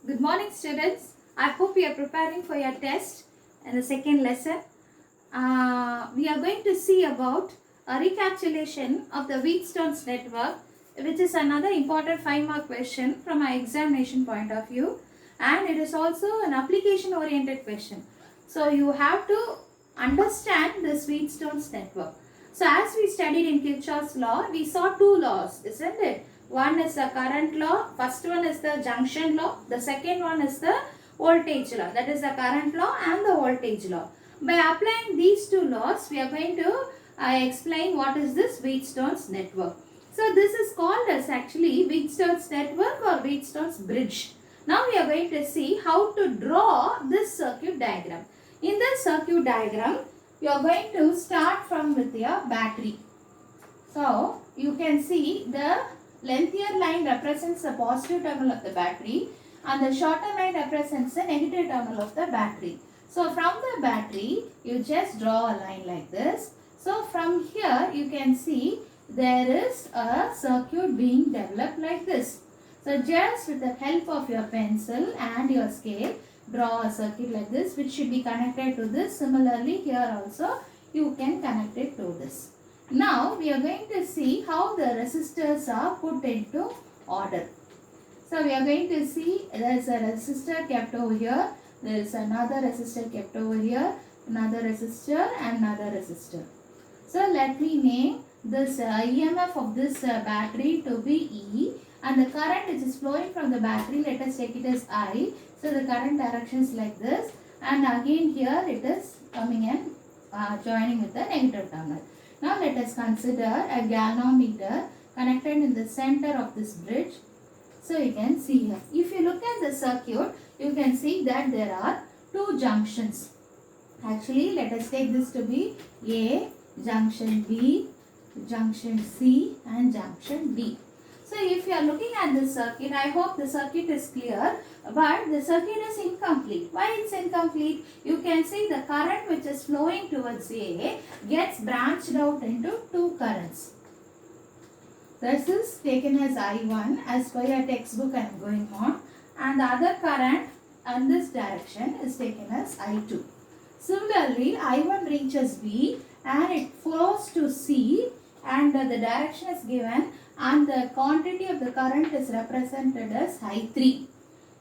Good morning, students. I hope you are preparing for your test in the second lesson. We are going to see about a recapitulation of the Wheatstone's network, which is another important 5-mark question from my examination point of view, and it is also an application oriented question. So you have to understand this Wheatstone's network. So as we studied in Kirchhoff's law, we saw two laws, isn't it? One is the current law, first one is the junction law, the second one is the voltage law, that is the current law and the voltage law. By applying these two laws, we are going to explain what is this Wheatstone's network. So this is called as actually Wheatstone's network or Wheatstone's bridge. Now we are going to see how to draw this circuit diagram. In this circuit diagram, you are going to start from with your battery. So you can see the lengthier line represents the positive terminal of the battery and the shorter line represents the negative terminal of the battery. So from the battery, you just draw a line like this. So from here, you can see there is a circuit being developed like this. So just with the help of your pencil and your scale, draw a circuit like this which should be connected to this. Similarly, here also you can connect it to this. Now we are going to see how the resistors are put into order. So we are going to see there is a resistor kept over here, there is another resistor kept over here, another resistor and another resistor. So let me name this EMF of this battery to be E, and the current which is flowing from the battery, let us take it as I. So the current direction is like this, and again here it is coming and joining with the negative terminal. Now let us consider a galvanometer connected in the center of this bridge. So you can see here. If you look at the circuit, you can see that there are two junctions. Actually, let us take this to be A, junction B, junction C and junction D. So if you are looking at this circuit, I hope the circuit is clear, but the circuit is incomplete. Why it's incomplete? You can see the current which is flowing towards A gets branched out into two currents. This is taken as I1 as per your textbook I am going on, and the other current in this direction is taken as I2. Similarly, I1 reaches B and it flows to C, and the direction is given and the quantity of the current is represented as I3.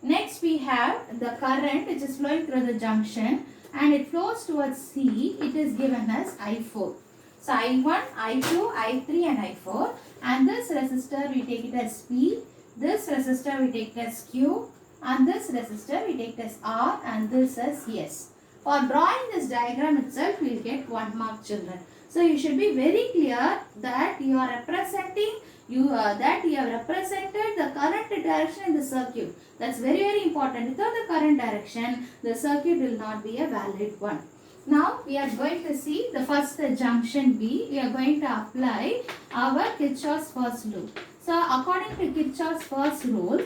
Next we have the current which is flowing through the junction and it flows towards C. It is given as I4. So I1, I2, I3 and I4, and this resistor we take it as P, this resistor we take as Q, and this resistor we take as R, and this as S. For drawing this diagram itself, we will get 1 mark, children. So you should be very clear that you are representing that you have represented the current direction in the circuit. That's very important. Without the current direction, the circuit will not be a valid one. Now we are going to see the first junction B. We are going to apply our Kirchhoff's first rule. So according to Kirchhoff's first rule,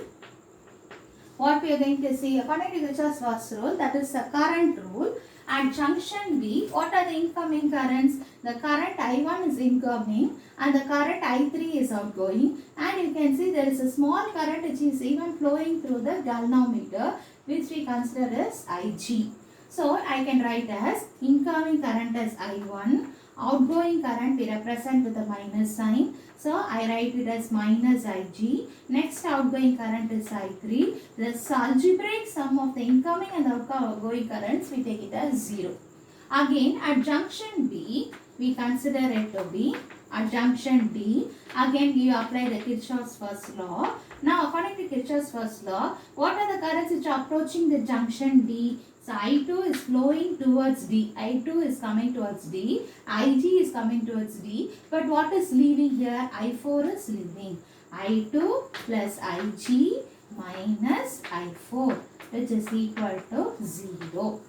what we are going to see, according to Kirchhoff's first rule, that is the current rule. At junction B, what are the incoming currents? The current I1 is incoming and the current I3 is outgoing, and you can see there is a small current which is even flowing through the galvanometer, which we consider as Ig. So I can write as incoming current as I1, outgoing current we represent with a minus sign. So I write it as minus Ig. Next outgoing current is I3. The algebraic sum of the incoming and outgoing currents, we take it as 0. Again at junction B, we consider it to be at junction D. Again you apply the Kirchhoff's first law. Now according to Kirchhoff's first law, what are the currents which are approaching the junction D? So I2 is flowing towards D, I2 is coming towards D, Ig is coming towards D, but what is leaving here? I4 is leaving. I2 plus Ig minus I4, which is equal to 0.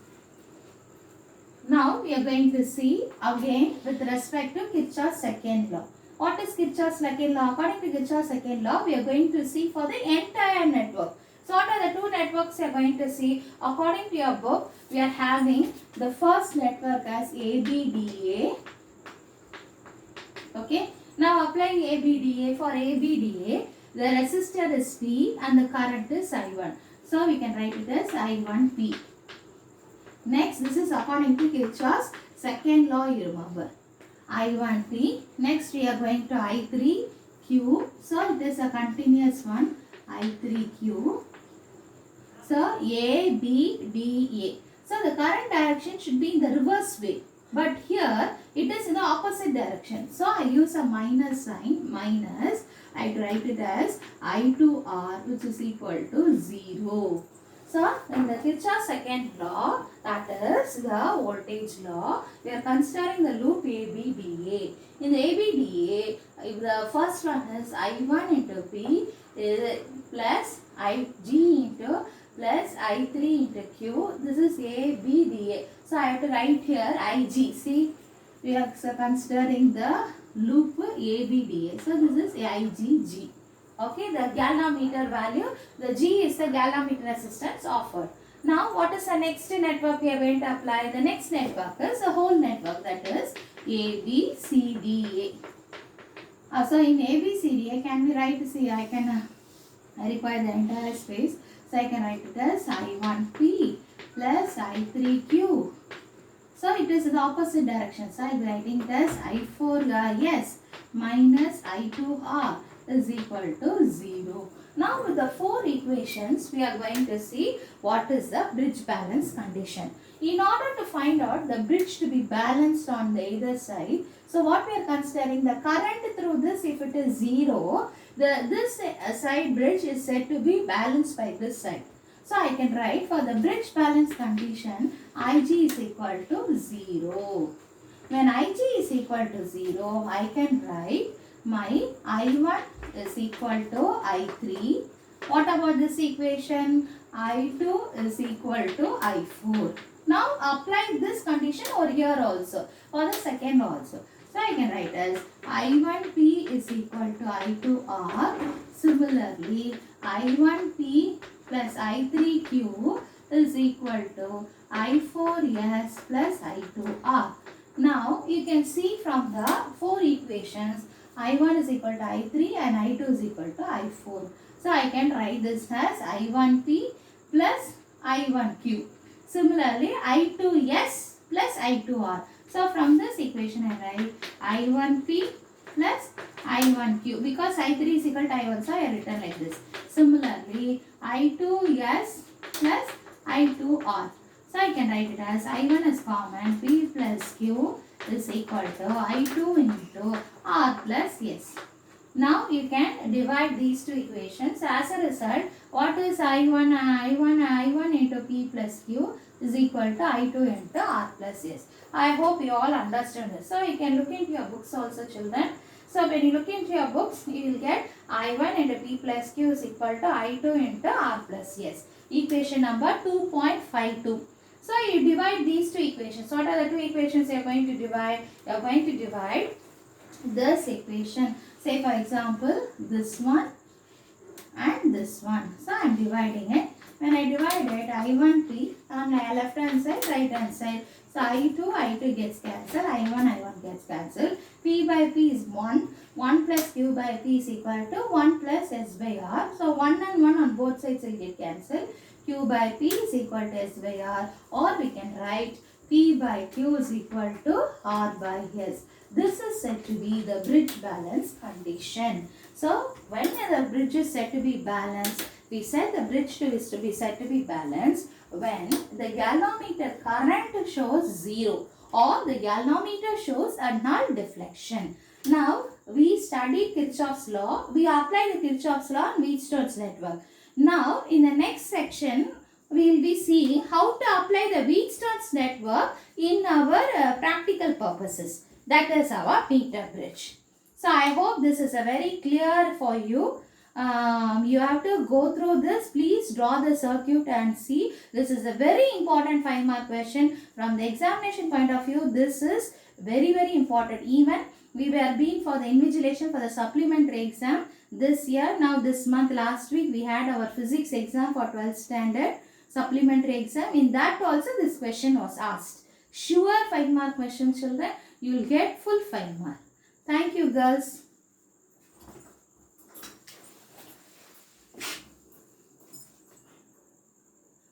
Now we are going to see again with respect to Kirchhoff's second law. What is Kirchhoff's second law? According to Kirchhoff's second law, we are going to see for the entire network. So what are the two networks you are going to see? According to your book, we are having the first network as ABDA. Okay. Now applying ABDA, for ABDA, the resistor is P and the current is I1. So we can write it as I1P. Next, this is according to Kirchhoff's second law, you remember. I1P. Next, we are going to I3Q. So it is a continuous one. I3Q. So A, B, D, A. So the current direction should be in the reverse way. But here it is in the opposite direction. So I use a minus sign, minus. I write it as I2R, which is equal to 0. So in the Kirchhoff's second law, that is the voltage law, we are considering the loop ABDA. In the ABDA, if the first one is I1 into P plus IG into plus I3 into Q. This is ABDA. So I have to write here IG. See, we are considering the loop ABDA. So this is IGG. Okay, the galvanometer value, the G is the galvanometer resistance offered. Now, what is the next network we are going to apply? The next network is a whole network, that is ABCDA. So in ABCDA, can we write, see, I require the entire space. So I can write it as I1P plus I3Q. So it is in the opposite direction. So I am writing it as I4S minus I2R is equal to 0. Now with the four equations, we are going to see what is the bridge balance condition. In order to find out the bridge to be balanced on the either side, so what we are considering, the current through this, if it is 0, this side bridge is said to be balanced by this side. So I can write for the bridge balance condition, Ig is equal to 0. When Ig is equal to 0, I can write my I1 is equal to I3. What about this equation? I2 is equal to I4. Now apply this condition over here also, for the second also. So I can write as I1P is equal to I2R. Similarly, I1P plus I3Q is equal to I4S plus I2R. Now you can see from the four equations, I1 is equal to I3 and I2 is equal to I4. So I can write this as I1P plus I1Q. Similarly, I2S plus I2R. So from this equation I write I1P plus I1Q, because I3 is equal to I1, so I written like this. Similarly, I2S plus I2R. So I can write it as I1 is common, P plus Q is equal to I2 into R plus S. Now you can divide these two equations. As a result, what is I1 into P plus Q is equal to I2 into R plus S. I hope you all understand this. So you can look into your books also, children. So when you look into your books, you will get I1 into P plus Q is equal to I2 into R plus S. Equation number 2.52. So you divide these two equations. What are the two equations you are going to divide? You are going to divide this equation. Say for example, this one and this one. So I am dividing it. When I divide it, I1P on the left hand side, right hand side. So I2 gets cancelled, I1 gets cancelled. P by P is 1. 1 plus Q by P is equal to 1 plus S by R. So 1 and 1 on both sides will get cancelled. Q by P is equal to S by R, or we can write P by Q is equal to R by S. This is said to be the bridge balance condition. So when the bridge is said to be balanced, we said the bridge is to be said to be balanced when the galvanometer current shows 0 or the galvanometer shows a null deflection. Now we studied Kirchhoff's law. We applied the Kirchhoff's law on Wheatstone's network. Now in the next section, we will be seeing how to apply the Wheatstone's network in our practical purposes. That is our meter bridge. So I hope this is a very clear for you. You have to go through this. Please draw the circuit and see. This is a very important 5-mark question. From the examination point of view, this is very, very important. Even we were being for the invigilation for the supplementary exam this year. Now this month, last week, we had our physics exam for 12th standard supplementary exam. In that also this question was asked. Sure 5-mark question, children. You will get full 5 mark. Thank you, girls.